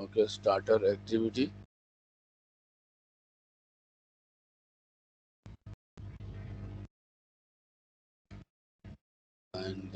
Okay, starter activity. And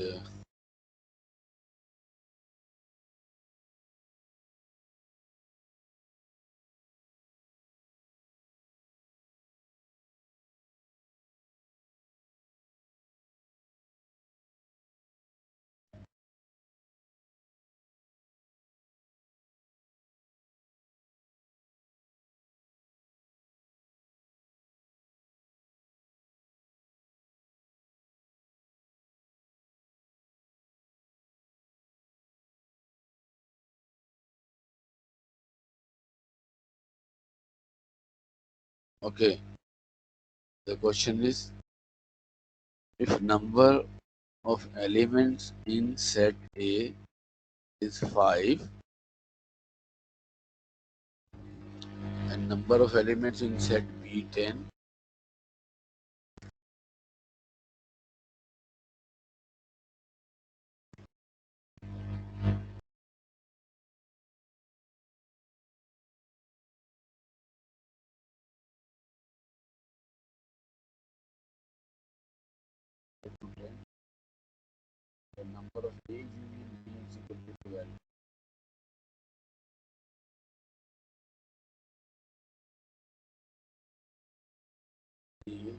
okay, the question is, if number of elements in set A is 5 and number of elements in set B 10, the number of A union B is equal to 12. A union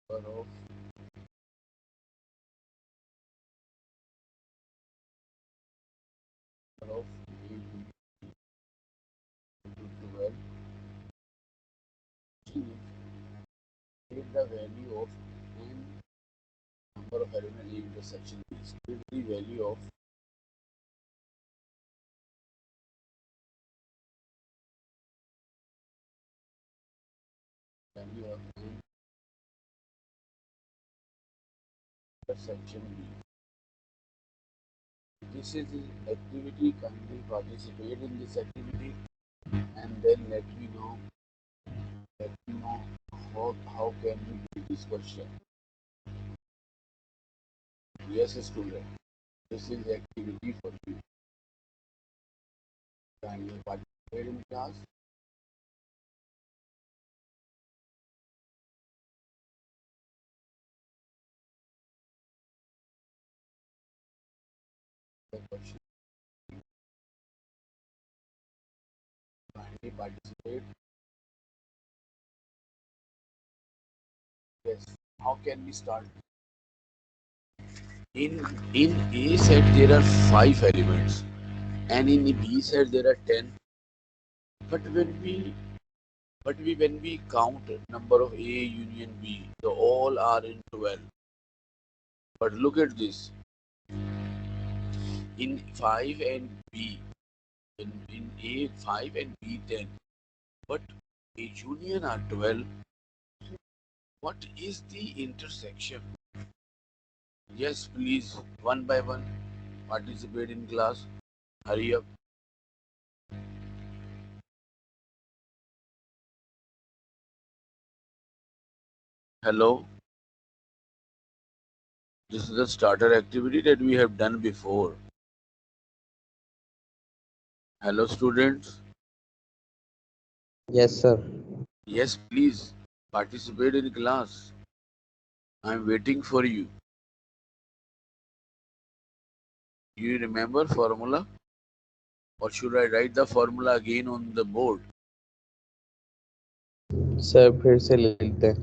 number of A union equal to 12. Take the value of n number of element A intersection B. Take the value of n intersection B. This is the activity. Kindly participate in this activity and then let me know how can we do this question. Yes, student. This is the activity for you. Kindly participate in class. The question. Kindly participate. Yes. How can we start? In A set there are 5 elements, and in B set there are 10. But when we count number of A union B, the all are in 12. But look at this. In 5 and B, in A 5 and B 10. But A union are 12. What is the intersection? Yes, please, one by one, participate in class. Hurry up. Hello. This is the starter activity that we have done before. Hello, students. Yes, sir. Yes, please participate in class. I'm waiting for you. Do you remember formula? Or should I write the formula again on the board? Sir फिर से ले लेते हैं.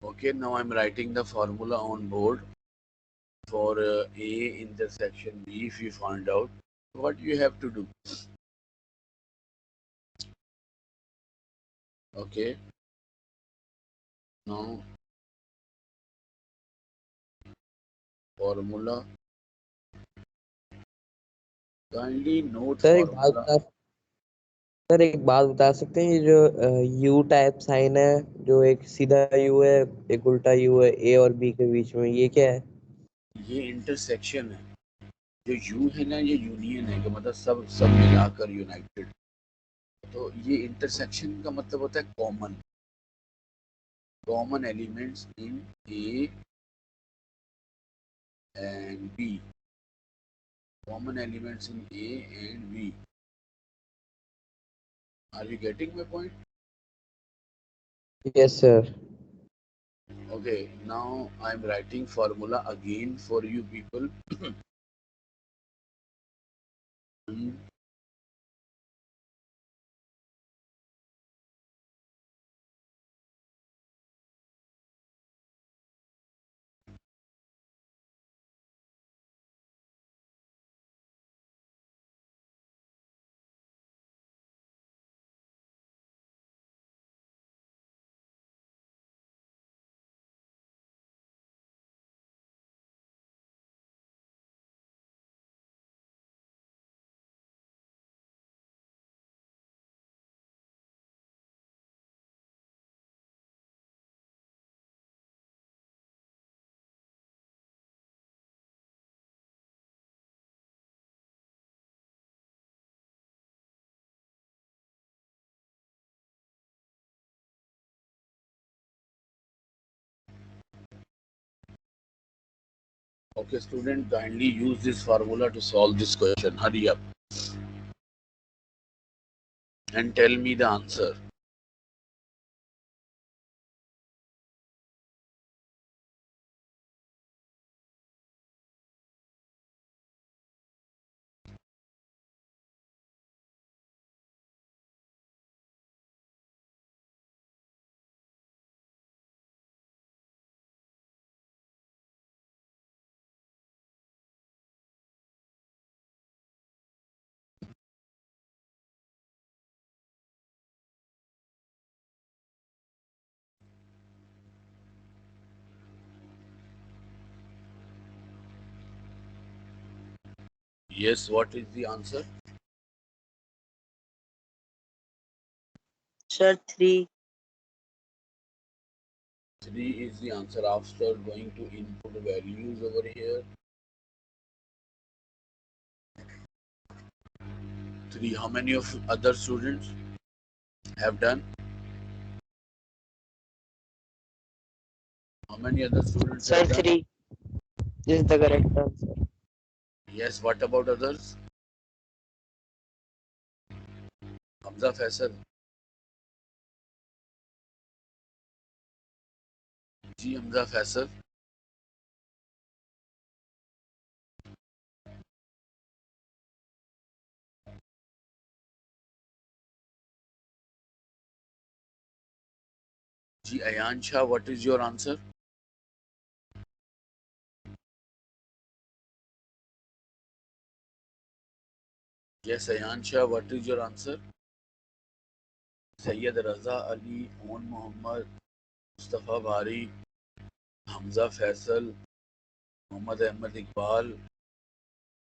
Okay, now I'm writing the formula on board for A intersection B. If you find out what you have to do. Okay, now formula. Kindly note sir formula. एक बात बता सकते हैं, ये जो यू टाइप साइन है, जो एक सीधा यू है एक उल्टा यू है ए और बी के बीच में, ये क्या है? ये इंटरसेक्शन है. जो यू है ना, ये यूनियन है, कि मतलब सब सब मिलाकर यूनाइटेड. तो ये इंटरसेक्शन का मतलब होता है common elements in A and B, common elements in A and B. Are you getting my point? Yes, sir. Okay, now I'm writing formula again for you people. Okay, student, kindly use this formula to solve this question. Hurry up and tell me the answer. Yes, what is the answer? Sir, 3. 3 is the answer. After going to input values over here, 3. How many of other students have done? How many other students Sir, have done? 3. This is the correct answer. Yes, what about others? Hamza Faisal. जी हमजा फैसल. जी Ayan Shah, what is your answer? Yes, Ayan Shah, what is your answer? Sayyid Raza Ali, Oon Muhammad, Mustafa Bari, Hamza Faisal, Muhammad Ahmed Iqbal,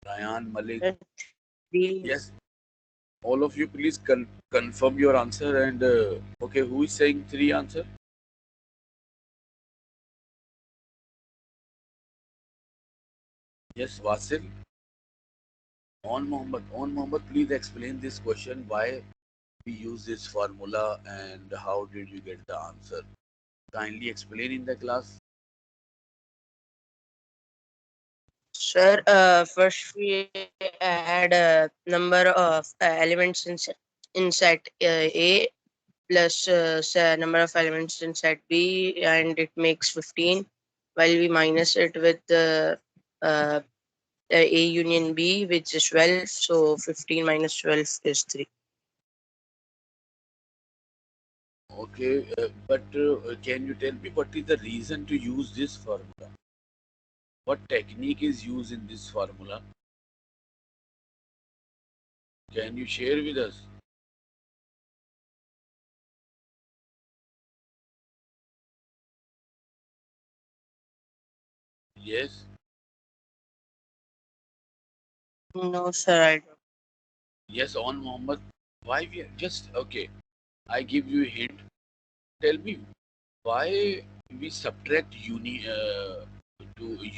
Ryan Malik. Sir, 3. Yes, all of you please confirm your answer and okay, who is saying 3 answer? Yes, Wasil. On Muhammad, please explain this question, why we use this formula and how did you get the answer? Kindly explain in the class. Sir, first we add a number of elements in set A plus number of elements in set B, and it makes 15. While we minus it with the A union B, which is 12. So 15 minus 12 is 3. Okay, but can you tell me what is the reason to use this formula? What technique is used in this formula? Can you share with us? Yes. No, sir, I don't. Yes, on Muhammad. Why we just okay? I give you a hint. Tell me why we subtract to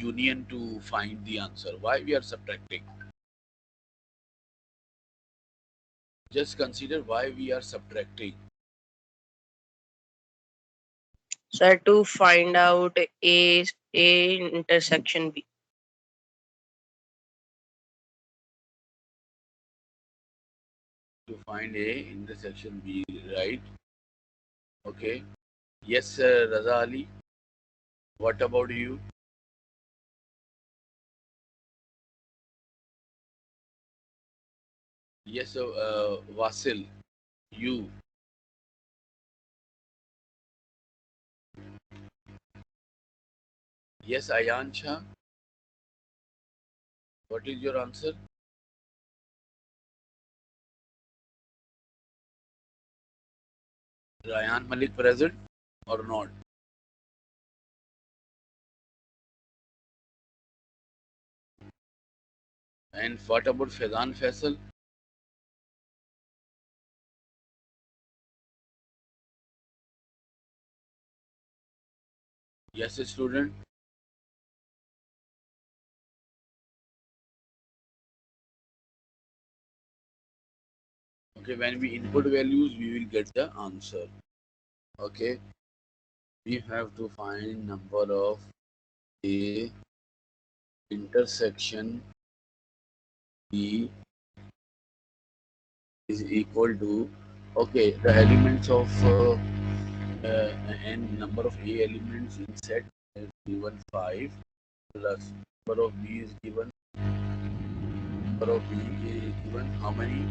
union to find the answer. Why we are subtracting? Just consider why we are subtracting. Sir, to find out A intersection B. To find A intersection B, right? Okay. Yes, Raza Ali. What about you? Yes, Vasil, you. Yes, Ayan Shah. What is your answer? Ryan Malik present or not? And what about Faizan Faisal? Yes, student. Okay, when we input values, we will get the answer. Okay, we have to find number of A intersection B is equal to, okay, the elements of and number of A elements in set is given 5 plus number of B is given, number of B is given how many?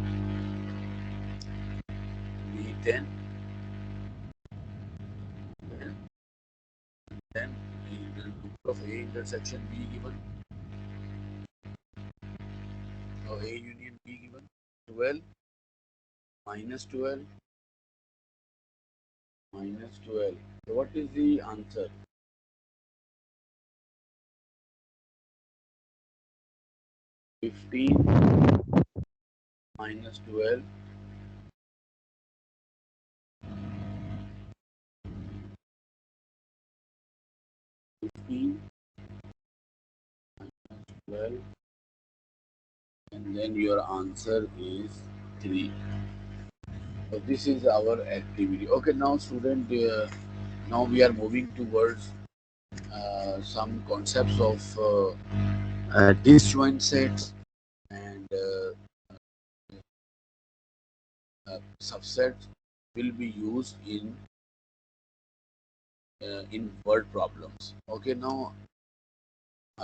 B10, and then the number of A intersection B given, or A union B given 12 minus 12 minus 12. So what is the answer? 15 minus 12, 15 minus 12, and then your answer is 3. So this is our activity. Okay, now student, now we are moving towards some concepts of disjoint sets and subsets will be used in word problems. Okay, now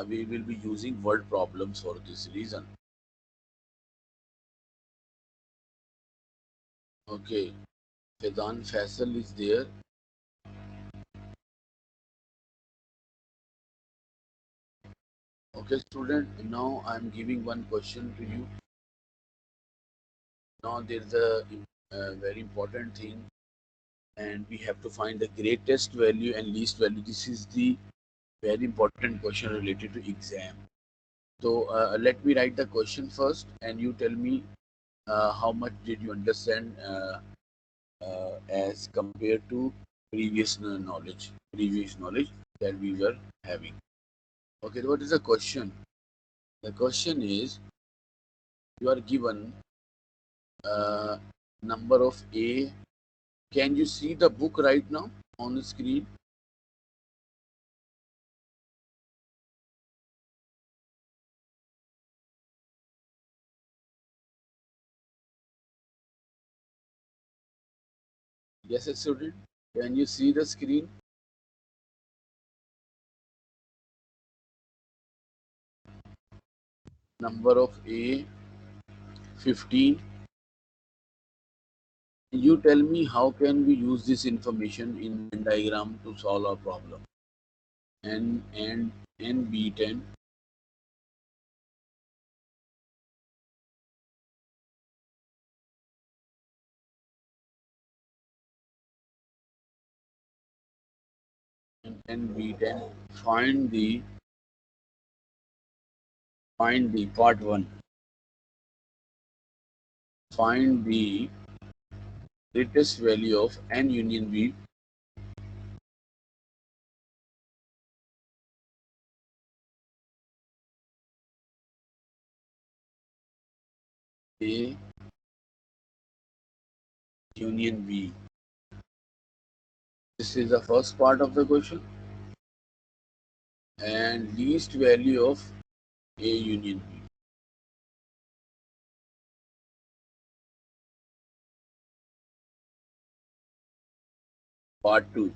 we will be using word problems for this reason. Okay, Fedan Faisal is there. Okay, student, now I'm giving one question to you. Now there's a very important thing, and we have to find the greatest value and least value. This is the very important question related to exam. So let me write the question first, and you tell me how much did you understand as compared to previous knowledge that we were having. Okay, what is the question? The question is, you are given uh, number of A. Can you see the book right now on the screen? Yes, student. Can you see the screen? Number of A 15. You tell me how can we use this information in Venn diagram to solve our problem. And B10. And B10. Find the part one. Find the greatest value of N union B A union B. This is the first part of the question. And least value of A union B. Part 2.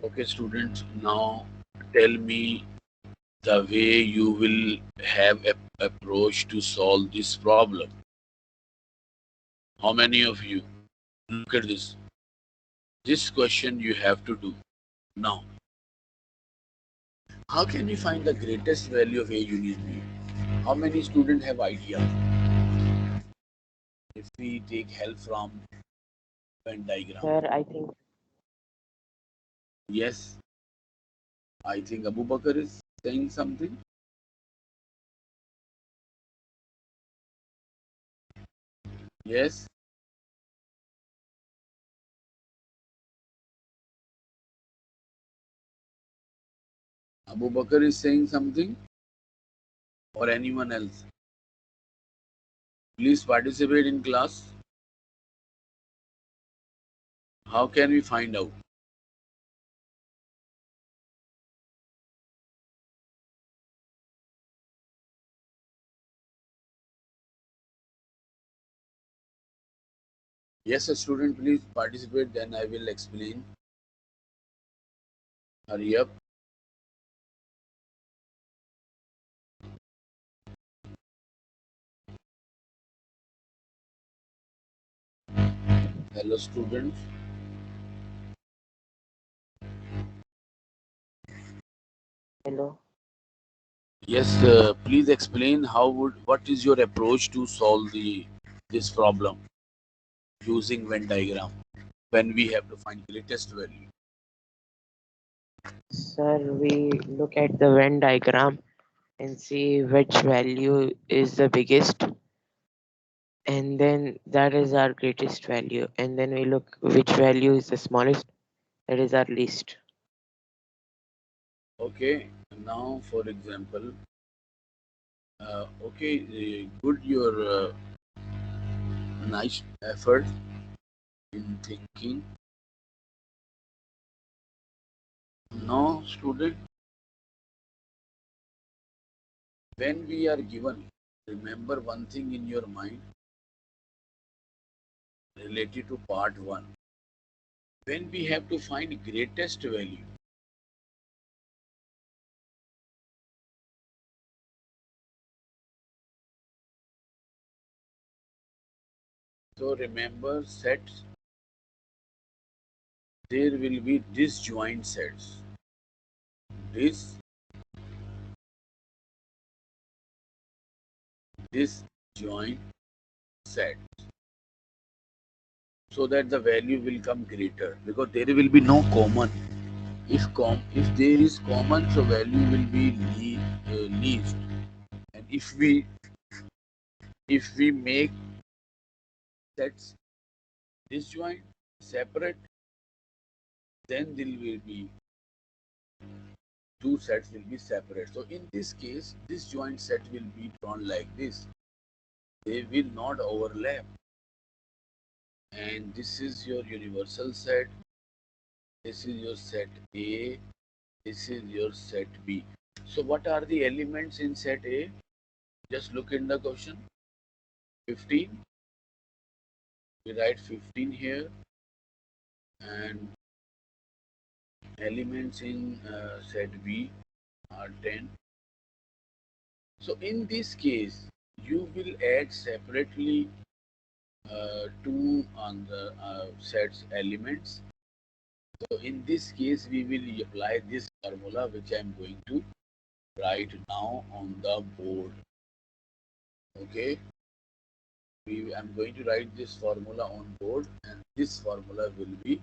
Okay, students, now tell me the way you will have a approach to solve this problem. How many of you? Look at this. This question you have to do now. How can we find the greatest value of A union B? How many students have idea? If we take help from Venn diagram. Sir, I think Yes, I think Abu Bakr is saying something. Yes, Abu Bakr is saying something, or anyone else. Please participate in class. How can we find out? Yes, a student, please participate. Then I will explain. Hurry up. Hello, students. hello. Yes, please explain what is your approach to solve this problem using Venn diagram when we have to find greatest value. Sir, we look at the Venn diagram and see which value is the biggest, and then that is our greatest value. And then we look which value is the smallest, that is our least. Okay, now for example, okay, good your nice effort in thinking. Now, student, when we are given, remember one thing in your mind related to part 1. When we have to find greatest value, so remember sets, there will be disjoint sets. Disjoint set, so that the value will come greater, because there will be no common. If there is common, so value will be least. And if we make sets disjoint separate, then there will be two sets will be separate. So in this case, this joint set will be drawn like this. They will not overlap. And this is your universal set. This is your set A. This is your set B. So what are the elements in set A? Just look in the question. 15. We write 15 here. And elements in set B are 10. So in this case, you will add separately two on the sets elements. So in this case, we will apply this formula which I am going to write now on the board. Okay, I'm going to write this formula on board, and this formula will be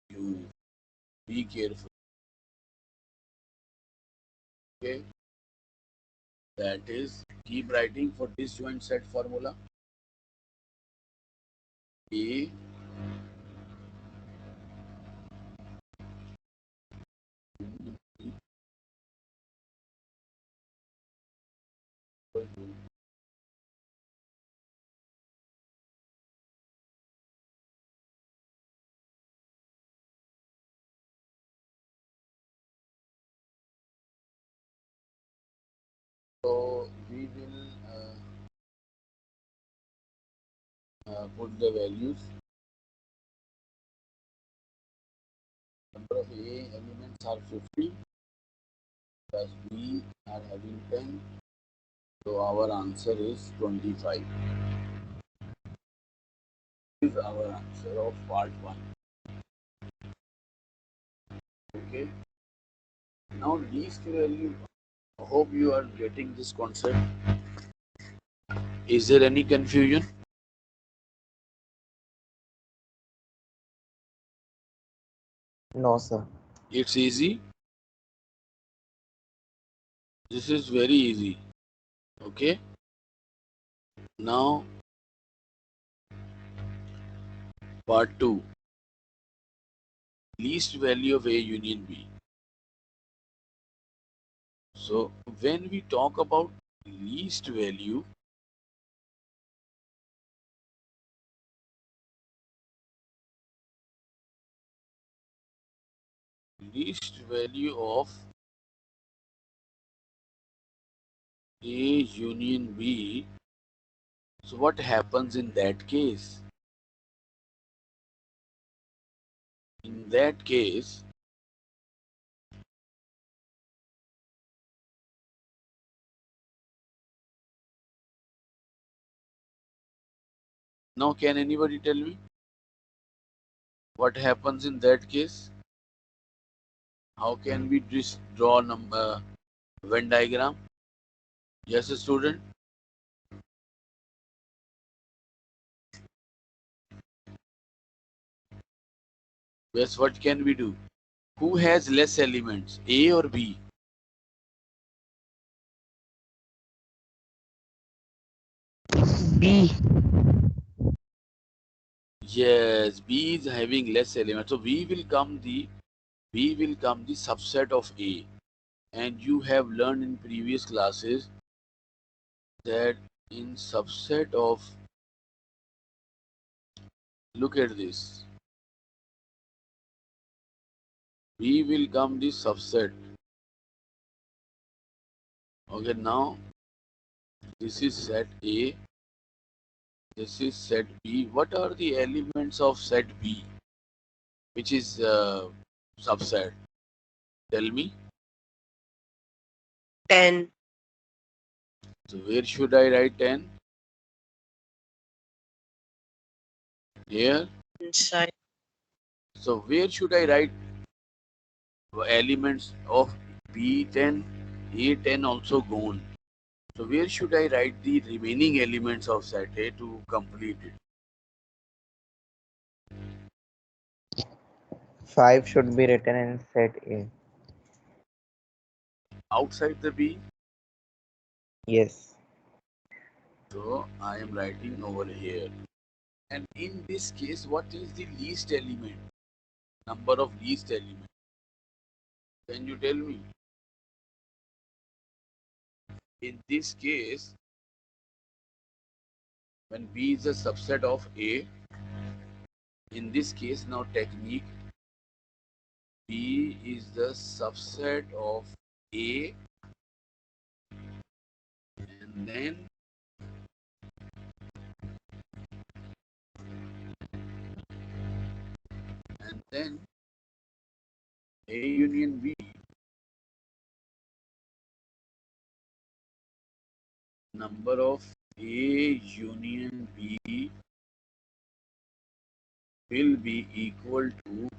used. Be careful. Okay, that is, keep writing for disjoint set formula. A so we will put the values. Number of A elements are 50 plus B are having 10. So our answer is 25. This is our answer of part 1. Okay. Now least value. I hope you are getting this concept. Is there any confusion? No, sir. It's easy. This is very easy. Okay. Now part 2. Least value of A union B. So when we talk about least value, of A union B, so what happens in that case? In that case, now can anybody tell me what happens in that case? How can we draw number Venn diagram? Yes, student. Yes, what can we do? Who has less elements, A or B? B. Yes, B is having less elements. So B will come the subset of A. And you have learned in previous classes that in subset of, look at this, B will come the subset. Okay, now this is set A, this is set B. What are the elements of set B, which is subset? Tell me. 10. So where should I write 10? Here. Inside. So where should I write elements of B10? A10 also gone. So where should I write the remaining elements of set A to complete it? 5 should be written in set A. Outside the B. Yes. So I am writing over here. And in this case, what is the least element? Number of least elements. Can you tell me? In this case, when B is a subset of A, in this case now technique, B is the subset of A, and then A union B, number of A union B will be equal to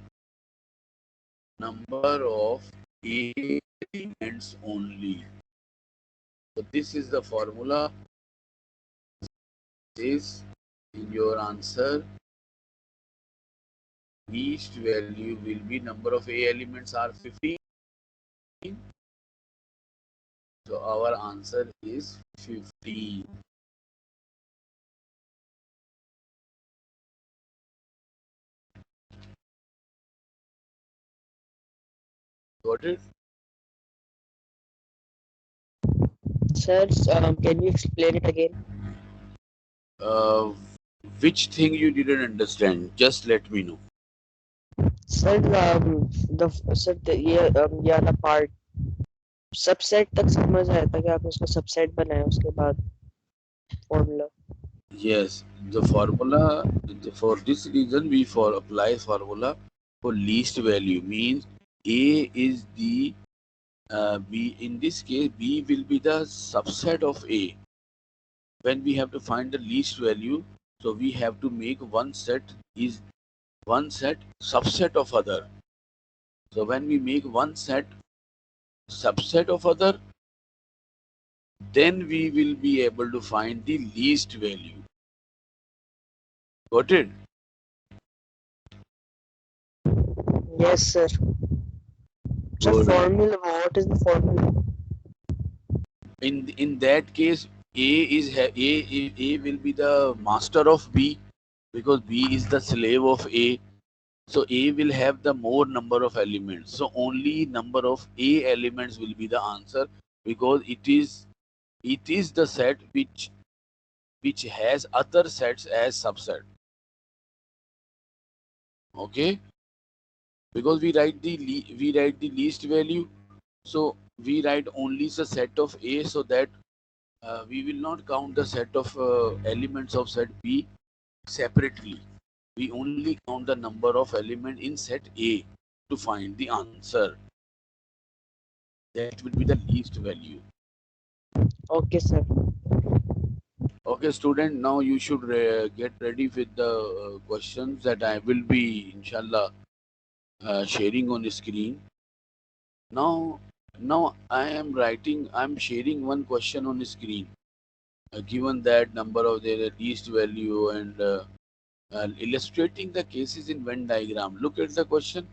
number of A elements only. So this is the formula. This in your answer, least value will be number of A elements are 15. So our answer is 15. Got it? Sir, can you explain it again? Uh, which thing you didn't understand? Just let me know. Sir, ये ये वाला part subset तक समझ आया था कि आपने उसको सबसेट बनाया उसके बाद formula. Yes, the formula for this reason we for apply formula for least value means A is the B. In this case, B will be the subset of A. When we have to find the least value, so we have to make one set is one set subset of other. So when we make one set subset of other, then we will be able to find the least value. Got it? Yes, sir. So Good. formula, what is the formula? In that case, A will be the master of B because B is the slave of A. So A will have the more number of elements. So only number of A elements will be the answer because it is the set which has other sets as subset. Okay, because we write the least value, so we write only the set of A so that we will not count the set of elements of set B separately. We only count the number of elements in set A to find the answer. That will be the least value. Okay, sir. Okay, student, now you should get ready with the questions that I will be, inshallah, sharing on the screen. Now, now I'm sharing one question on the screen. Given that number of their least value and illustrating the cases in Venn diagram. Look at the question.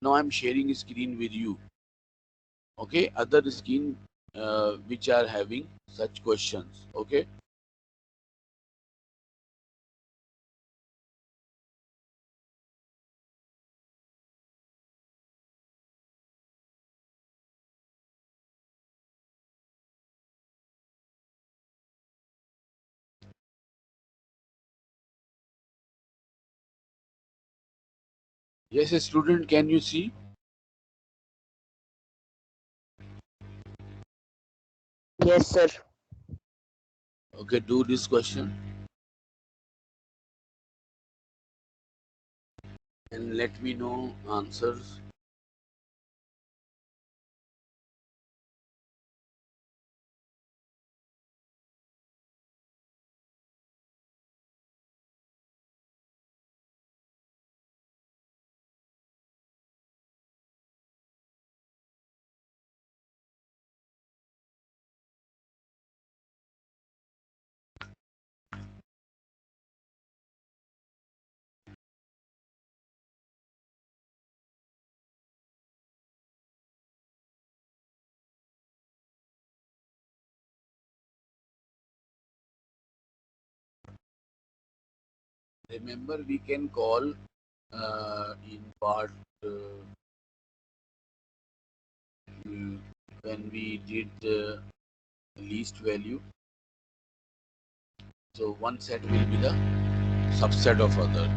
Now I'm sharing a screen with you. Okay, other screen which are having such questions. Okay. Yes, a student, can you see? Yes, sir. Okay, do this question and let me know answers. Remember, we can call in part when we did the least value. So one set will be the subset of other.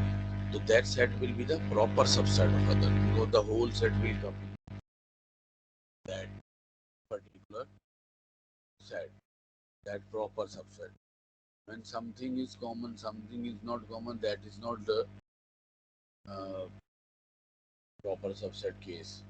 So that set will be the proper subset of other because the whole set will come in that particular set, that proper subset. When something is common, something is not common, that is not the uh, proper subset case.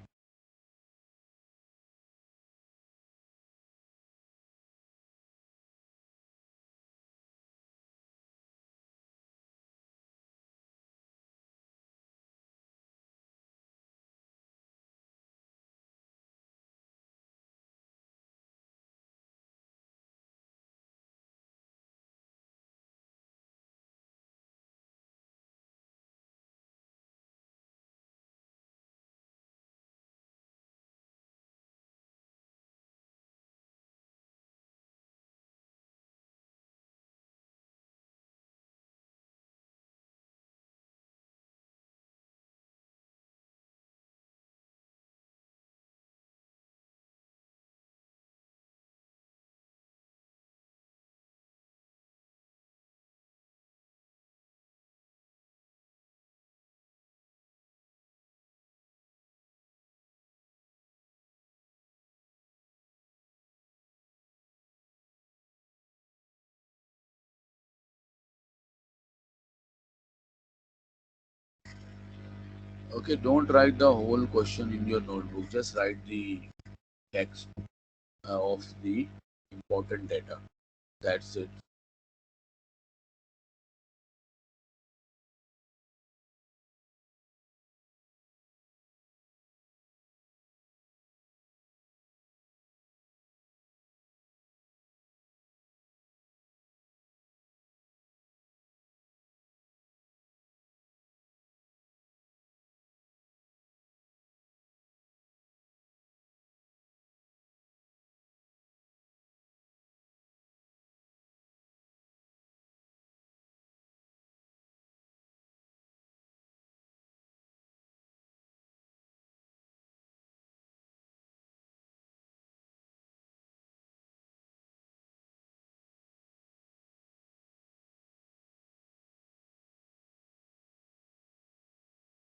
Okay, don't write the whole question in your notebook. Just write the text of the important data. That's it.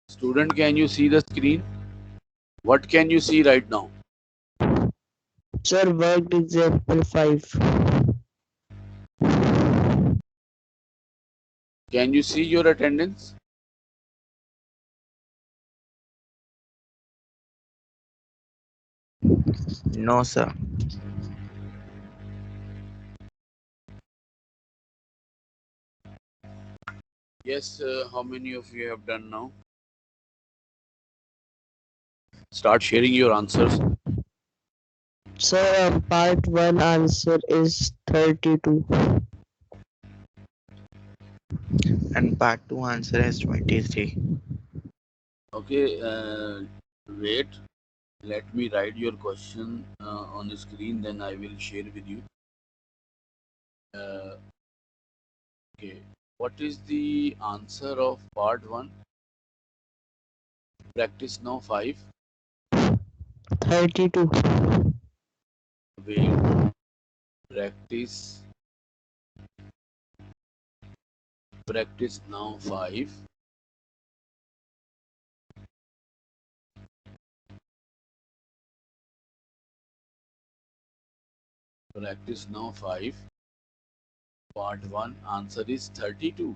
Student, can you see the screen? What can you see right now? Sir, worked example 5. Can you see your attendance? No, sir. Yes, how many of you have done now? Start sharing your answers. Sir, part 1 answer is 32. And part 2 answer is 23. Okay, wait. Let me write your question on the screen, then I will share with you. Uh, okay, what is the answer of part 1? Practice now 5. 32. Wait, practice, practice now 5. Practice now 5. Part 1 answer is 32.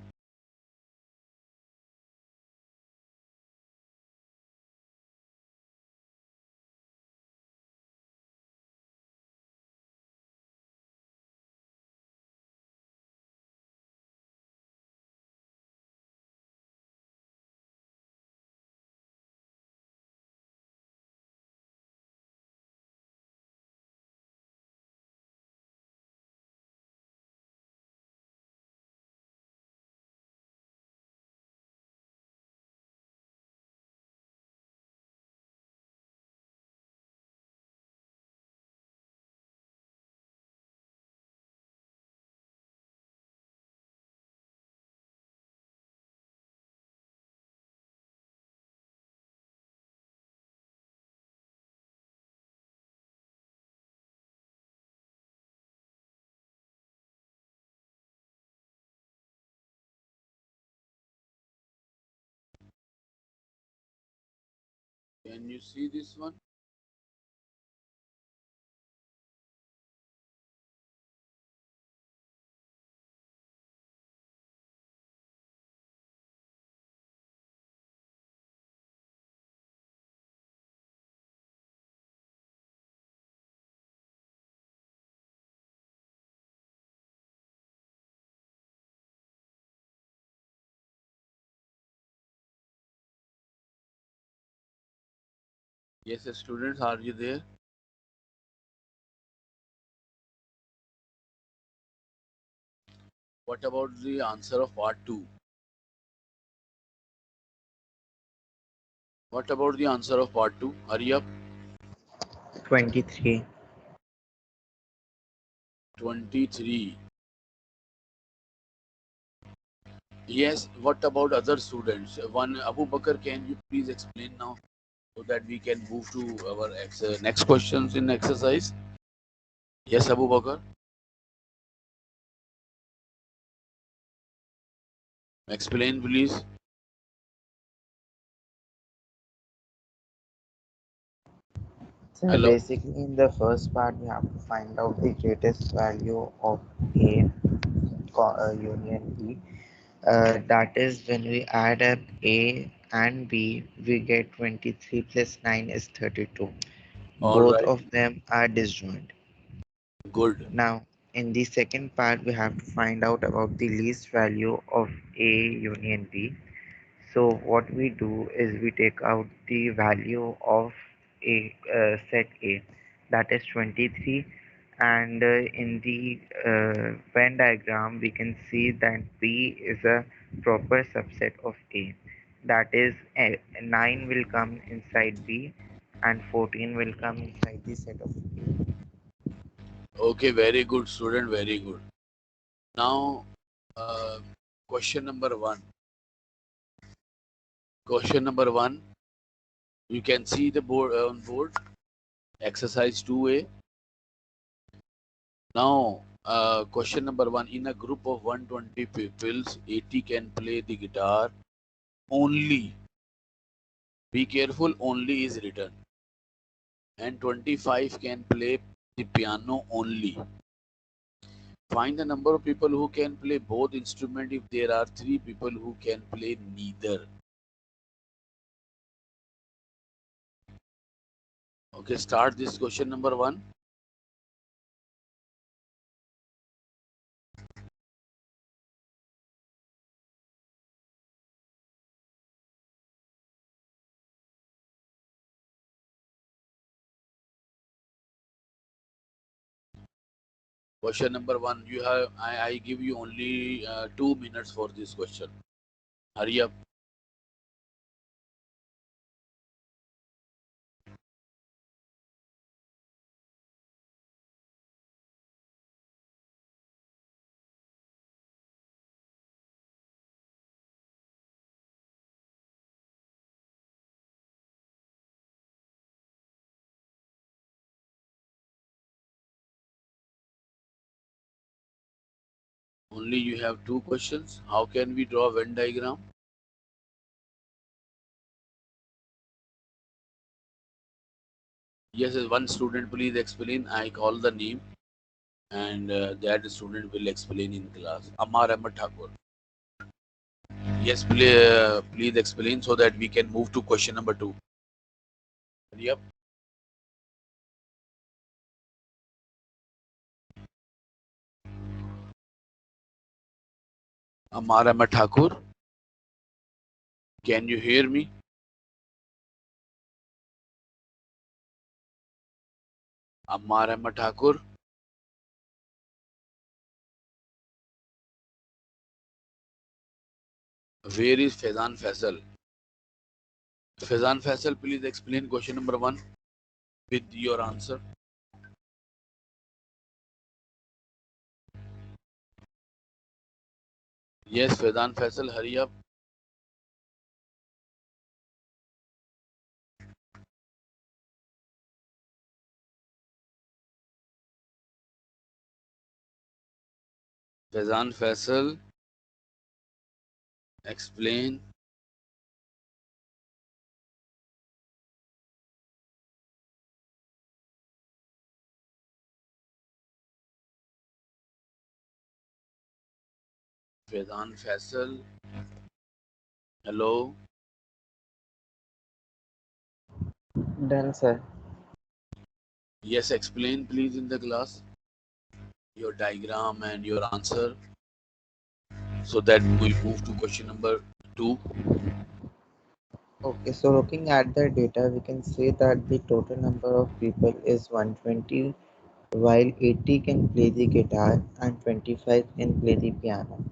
Can you see this one? Yes, students, are you there? What about the answer of part 2? What about the answer of part 2? Hurry up. 23. 23. Yes, what about other students? One, Abu Bakr, can you please explain now so that we can move to our next questions in exercise? Yes, Abu Bakr, explain please. So Hello. basically in the first part we have to find out the greatest value of A union B. That is when we add up A and B, we get 23 plus 9 is 32. All Both right. of them are disjoint. Good. Now, in the second part, we have to find out about the least value of A union B. So what we do is we take out the value of a set A, that is 23, and in the Venn diagram we can see that B is a proper subset of A. That is, 9 will come inside B and 14 will come inside the set of A. Okay, very good, student. Very good. Now, question number one. Question number one. You can see the board on board. Exercise 2A. Now, question number one. In a group of 120 pupils, 80 can play the guitar only. Be careful, only is written. And 25 can play the piano only. Find the number of people who can play both instruments if there are 3 people who can play neither. Okay, start this question number one. Question number one. You have I give you only 2 minutes for this question. Hurry up. Only you have 2 questions. How can we draw Venn diagram? Yes, one student please explain. I call the name and that student will explain in class. Amar Ahmed Thakur. Yes, please explain so that we can move to question number 2. Hurry up. Amar Ahmed Thakur. Can you hear me? Ammar Ahmed Thakur. Where is Faizan Faisal? Faizan Faisal, please explain question number 1 with your answer. Yes, Faizan Faisal, hurry up. Faizan Faisal, explain. Faizan Faisal, hello. Done, sir. Yes, explain please in the class your diagram and your answer so that we move to question number 2. Okay, so looking at the data, we can say that the total number of people is 120, while 80 can play the guitar and 25 can play the piano.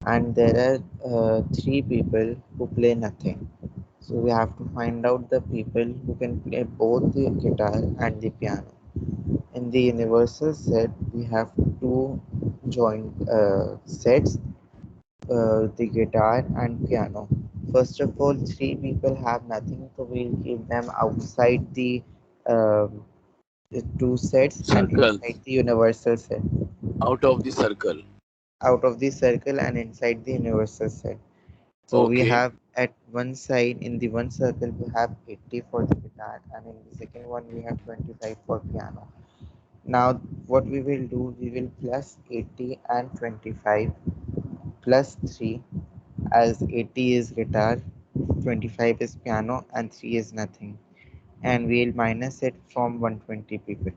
And there are 3 people who play nothing. So we have to find out the people who can play both the guitar and the piano. In the universal set, we have two joint sets, the guitar and piano. First of all, 3 people have nothing, so we'll keep them outside um, the 2 sets and Circle, inside the universal set. out of the circle. Out of the circle and inside the universal set. So we Okay, have at one side, in the one circle we have 80 for the guitar, and in the second one we have 25 for piano. Now what we will do, we will plus 80 and 25 plus 3, as 80 is guitar 25 is piano, and 3 is nothing. And we'll minus it from 120 people.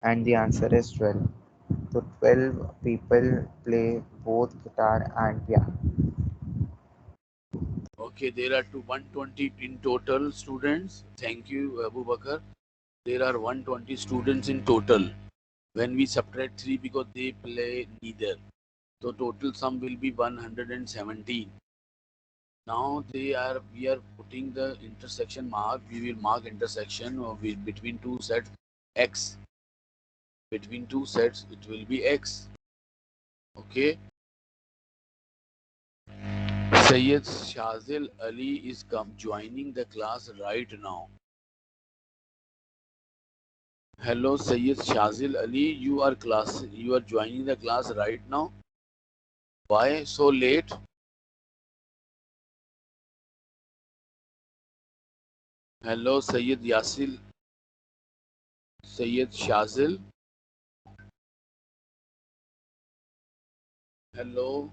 And the answer is 12. So 12 people play both guitar and piano. Okay, there are 120 in total students. Thank you, Abu Bakr. There are 120 students in total. When we subtract 3 because they play neither, so total sum will be 117. Now we are putting the intersection mark. We will mark intersection between two sets x. Between two sets, it will be x. Okay. Sayyid Shazil Ali is joining the class right now. Hello, Sayyid Shazil Ali. You are joining the class right now. Why so late? Hello, Sayyid Yasil. Sayyid Shazil. Hello.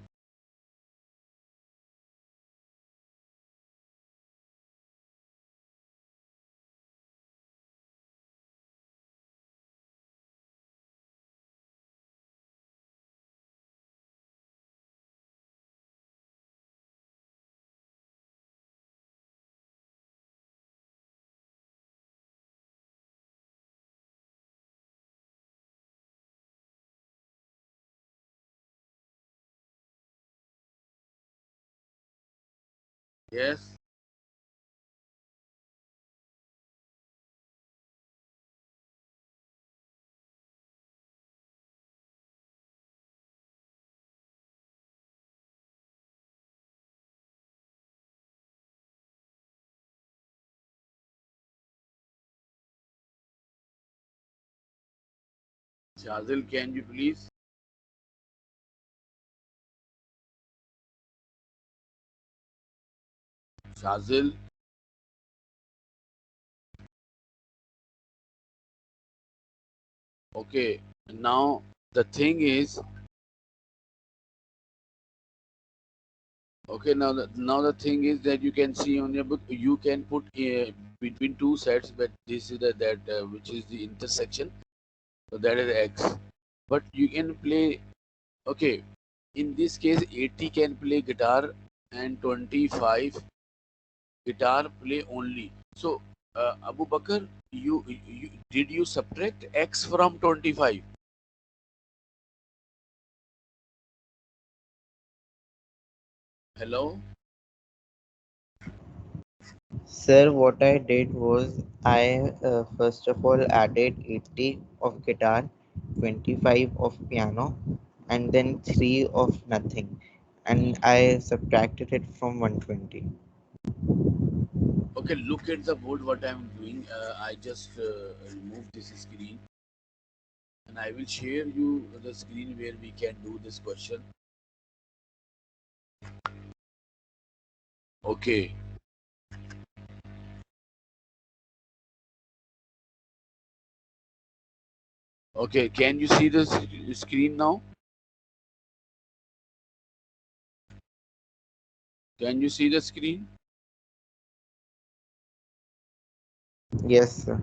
Yes. Shazil, can you please? Shazil. Okay. Now the thing is, okay. Now the thing is that you can see on your book. You can put between two sets, but this is that which is the intersection. So that is x. But you can play. Okay. In this case, 80 can play guitar and 25 guitar play only. So, Abu Bakr, you did you subtract x from 25? Hello? Sir, what I did was I first of all added 80 of guitar, 25 of piano, and then 3 of nothing, and I subtracted it from 120. Okay, look at the board what I'm doing. I just remove this screen and I will share you the screen where we can do this question. Okay. Okay, can you see the screen now? Can you see the screen? Yes, sir.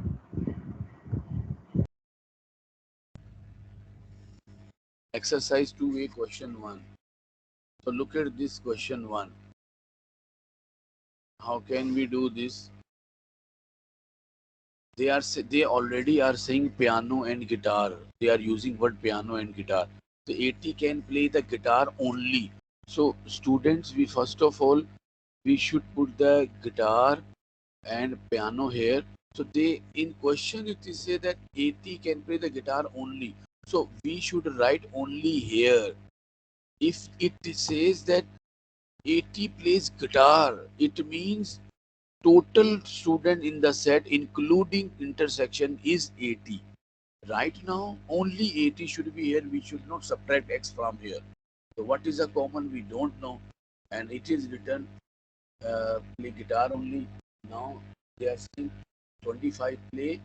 Exercise 2A question 1. So look at this question 1. How can we do this? They already are saying piano and guitar. They are using word piano and guitar. The 80 can play the guitar only. So students, we first of all we should put the guitar and piano here. So they in question it is say that 80 can play the guitar only. So we should write only here. If it says that 80 plays guitar, it means total student in the set including intersection is 80. Right now only 80 should be here. We should not subtract x from here. So what is a common we don't know, and it is written play guitar only. Now they are saying 25 play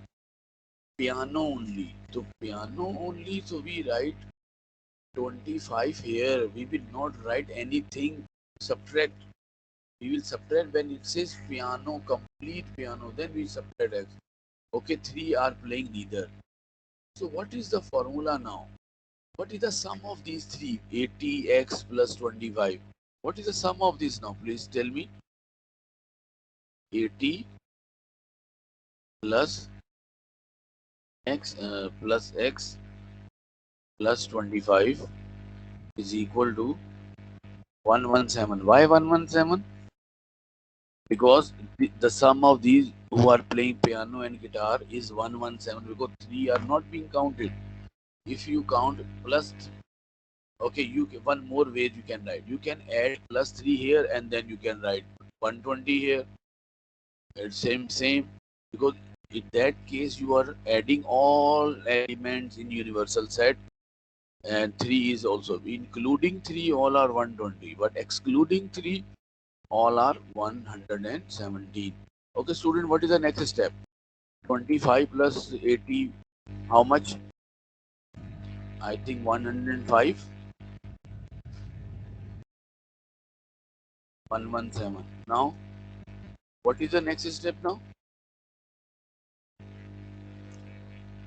piano only. So piano only, so we write 25 here. We will not write anything subtract. We will subtract when it says piano, complete piano, then we subtract x. Okay, 3 are playing neither. So what is the formula now? What is the sum of these three? 80x plus 25. What is the sum of this now? Please tell me. 80 plus x plus 25 is equal to 117. Why 117? Because the sum of these who are playing piano and guitar is 117 because 3 are not being counted. If you count plus, okay, you one more way you can write. You can add plus 3 here and then you can write 120 here. It's same because in that case you are adding all elements in universal set and 3 is also including 3 all are 120 but excluding 3 all are 117. Okay student, what is the next step? 25 plus 80, how much? I think 105. 117. Now what is the next step now?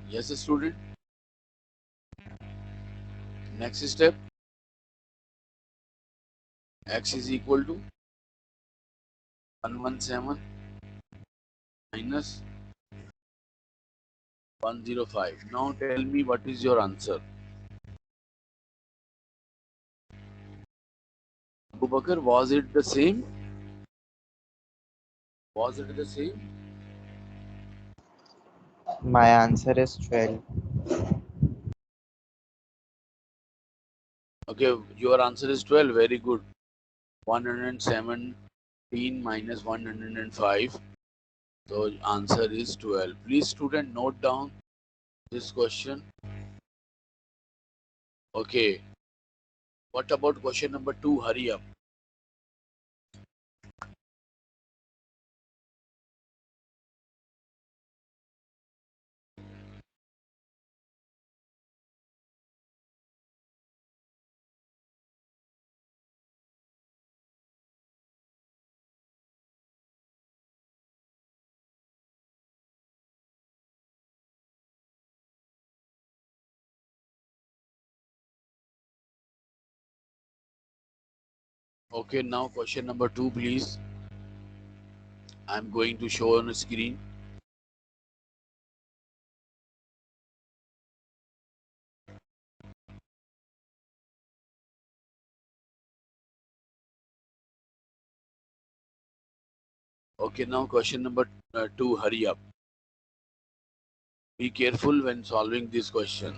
Yes student, next step, x is equal to 117 minus 105. Now tell me what is your answer. Abu Bakr, was it the same? Was it the same? My answer is 12. Okay, your answer is 12. Very good. 117 minus 105. So answer is 12. Please student note down this question. Okay. What about question number 2? Hurry up. Okay, now question number 2, please. I'm going to show on the screen. Okay, now question number 2. Hurry up. Be careful when solving this question.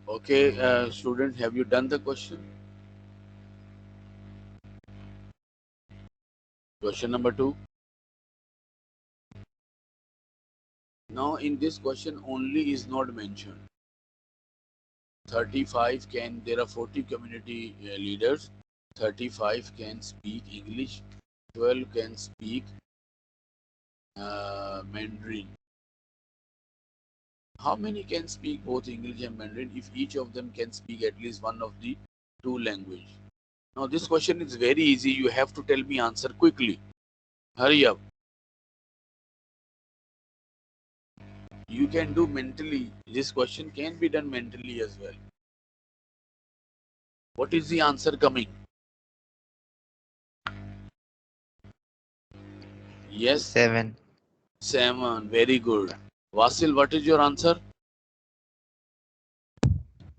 Okay, student, have you done the question? Question number 2. Now, in this question, only is not mentioned. 35 can, there are 40 community leaders. 35 can speak English, 12 can speak Mandarin. How many can speak both English and Mandarin if each of them can speak at least one of the two languages? Now this question is very easy. You have to tell me answer quickly. Hurry up. You can do mentally. This question can be done mentally as well. What is the answer coming? Yes? 7. 7. Very good. Vasil, what is your answer?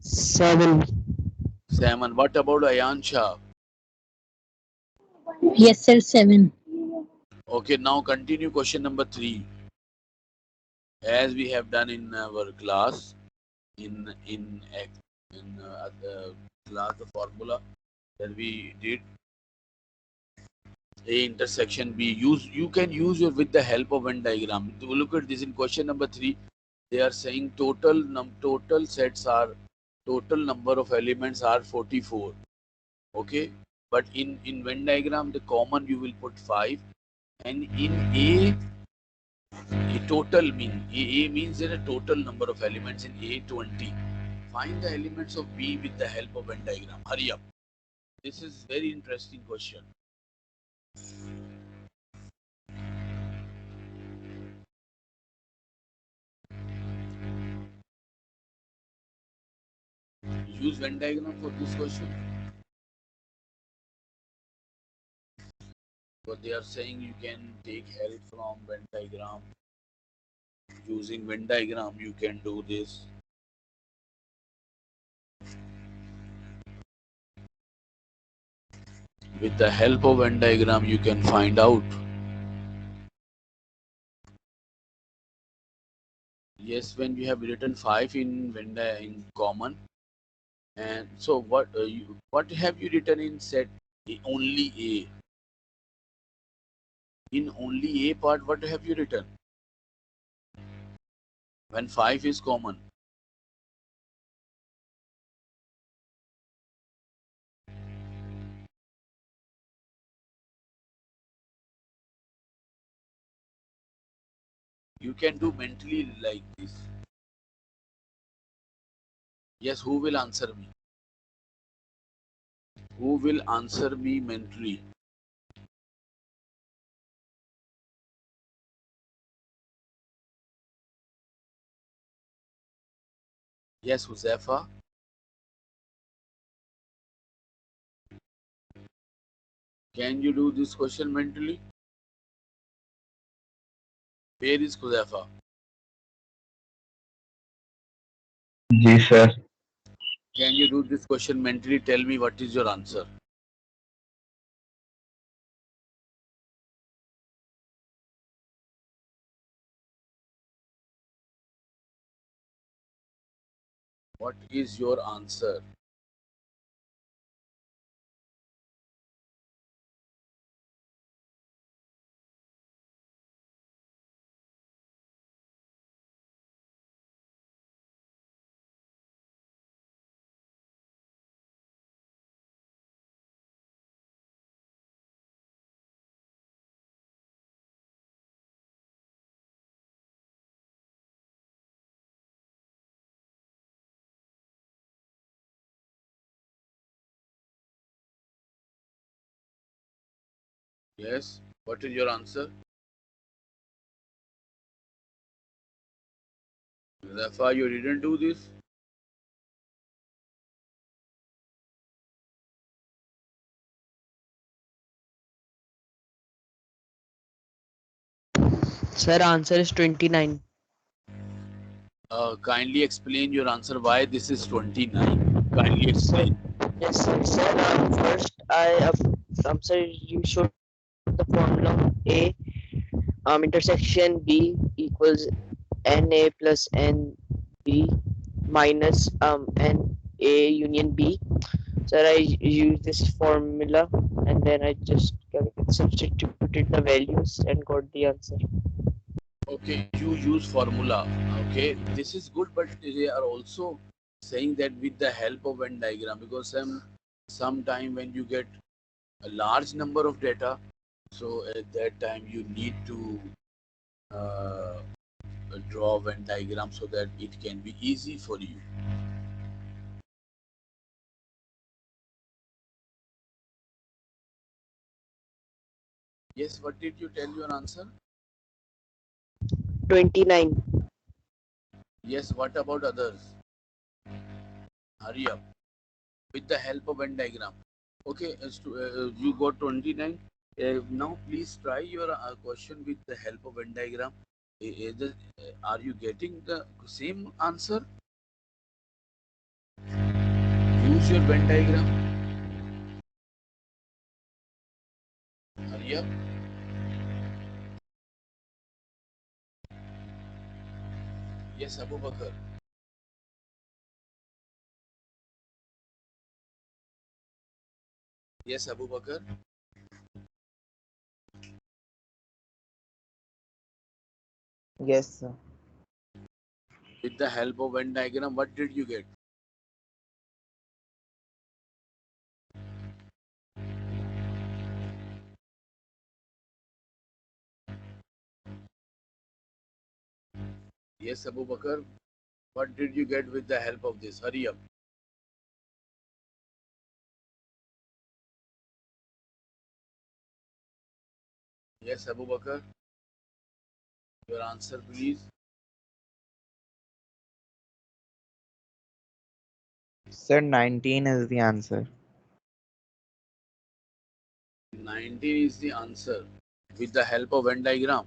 7. 7. What about Ayansha? Yes, sir, 7. Okay, now continue question number 3. As we have done in our class, in the class, the formula that we did, A intersection B. You can use your with the help of Venn diagram. Look at this in question number 3. They are saying total number of elements are 44. Okay, but in Venn diagram the common you will put 5, and in A total A means there are total number of elements in A 20. Find the elements of B with the help of Venn diagram. Hurry up. This is very interesting question. Use Venn diagram for this question. But they are saying you can take help from Venn diagram. Using Venn diagram you can do this. With the help of Venn diagram you can find out. Yes, when you have written 5 in in common, and so what have you written in set A? Only A? In only A part, what have you written when 5 is common? You can do mentally like this. Yes, who will answer me? Who will answer me mentally? Yes, Huzefa. Can you do this question mentally? Where is Huzefa? जी sir. Can you do this question mentally? Tell me what is your answer. What is your answer? Yes, what is your answer? Huzefa, you didn't do this? Sir, answer is 29. Kindly explain your answer why this is 29. Kindly explain. Yes, sir. Sir, first sir, you showed the formula A intersection B equals NA plus NB minus NA union B. Sir, I used this formula and then I just substituted the values and got the answer. Okay, you use formula. Okay, this is good, but they are also saying that with the help of Venn diagram, because sometime when you get a large number of data, so at that time you need to uh, draw a Venn diagram so that it can be easy for you. Yes, what did you tell your answer? 29. Yes, what about others? Hurry up. With the help of Venn diagram. Okay, you got 29. Now please try your question with the help of Venn diagram. Are you getting the same answer? Use your Venn diagram. Hurry up. Yes, Abu Bakr. Yes, Abu Bakr. Yes, sir. With the help of Venn diagram, what did you get? Yes, Abu Bakr. What did you get with the help of this? Hurry up. Yes, Abu Bakr. Your answer, please. Sir, 19 is the answer. 19 is the answer. With the help of Venn diagram.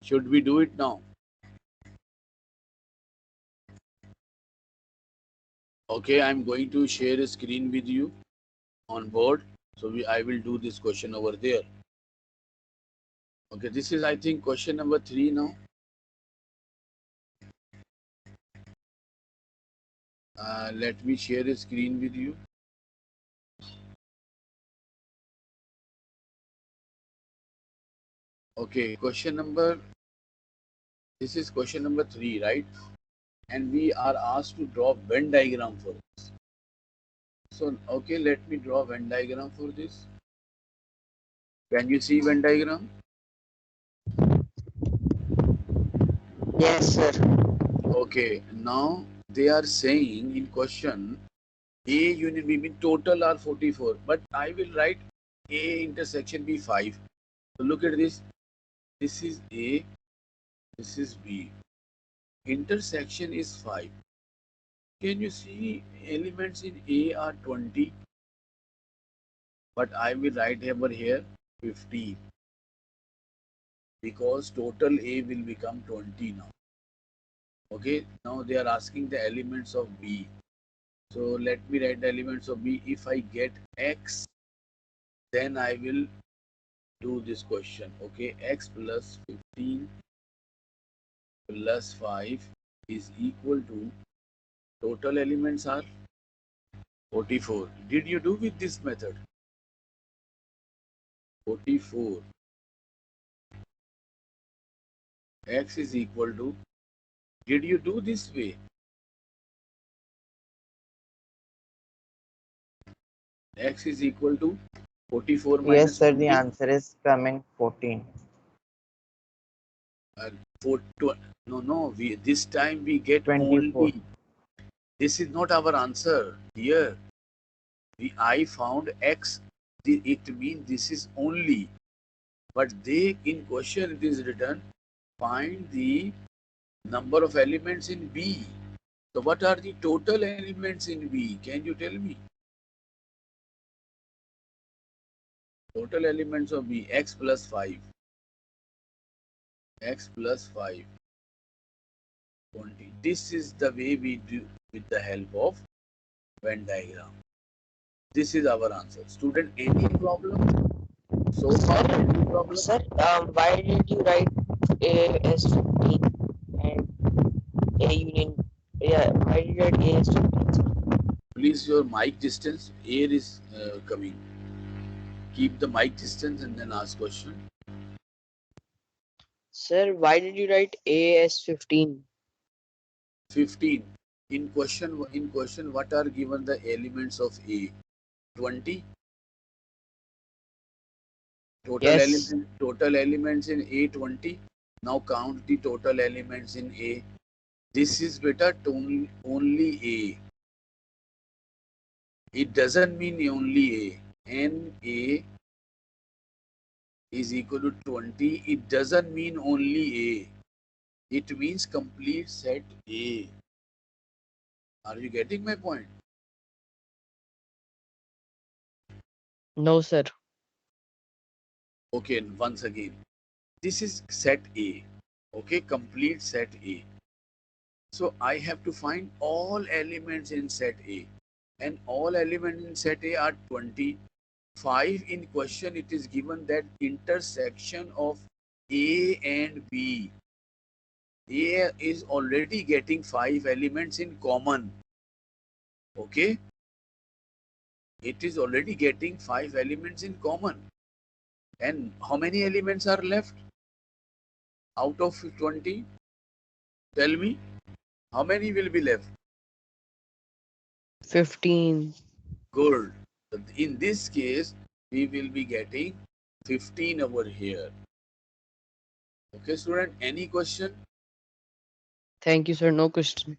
Should we do it now? Okay, I'm going to share a screen with you on board. So I will do this question over there. Okay, this is, I think, question number 3 now. Let me share a screen with you. Okay, this is question number 3, right? And we are asked to draw Venn diagram for this. So, okay, let me draw Venn diagram for this. Can you see Venn diagram? Yes, sir. Okay, now they are saying in question A union B mean total are 44, but I will write A intersection B 5. So look at this. This is A, this is B. Intersection is 5. Can you see elements in A are 20? But I will write over here 15 because total A will become 20 now. Okay, now they are asking the elements of B. So let me write the elements of B. If I get X, then I will do this question. Okay, X plus 15 plus 5 is equal to total elements are 44. Did you do with this method? 44. X is equal to, did you do this way? X is equal to 44 Yes, minus sir, the 20. answer is coming 14. Four, no, this time we get 24. only. This is not our answer here. I found X. It means this is only. But they in question it is written, find the number of elements in B. So what are the total elements in B? Can you tell me? Total elements of B, X plus 5. X plus 5. 20. This is the way we do with the help of Venn diagram. This is our answer. Student, any problem? So far, any problem? Sir, why did you write A as 15 and A union? Yeah, why did you write A as 15, sir? Please, your mic distance. Air is coming. Keep the mic distance and then ask question. Sir, why did you write A as 15? 15. In question, what are given the elements of A? 20. Yes. Total elements in A 20. Now count the total elements in A. This is better only A. It doesn't mean only A. NA is equal to 20. It doesn't mean only A. It means complete set A. Are you getting my point? No, sir. Okay, once again. This is set A. Okay, complete set A. So I have to find all elements in set A. And all elements in set A are 20. 5 in question, it is given that intersection of A and B. A is already getting 5 elements in common. Okay? It is already getting 5 elements in common. And how many elements are left out of 20? Tell me, how many will be left? 15. Good. In this case, we will be getting 15 over here. Okay, student, any question? Thank you, sir. No question.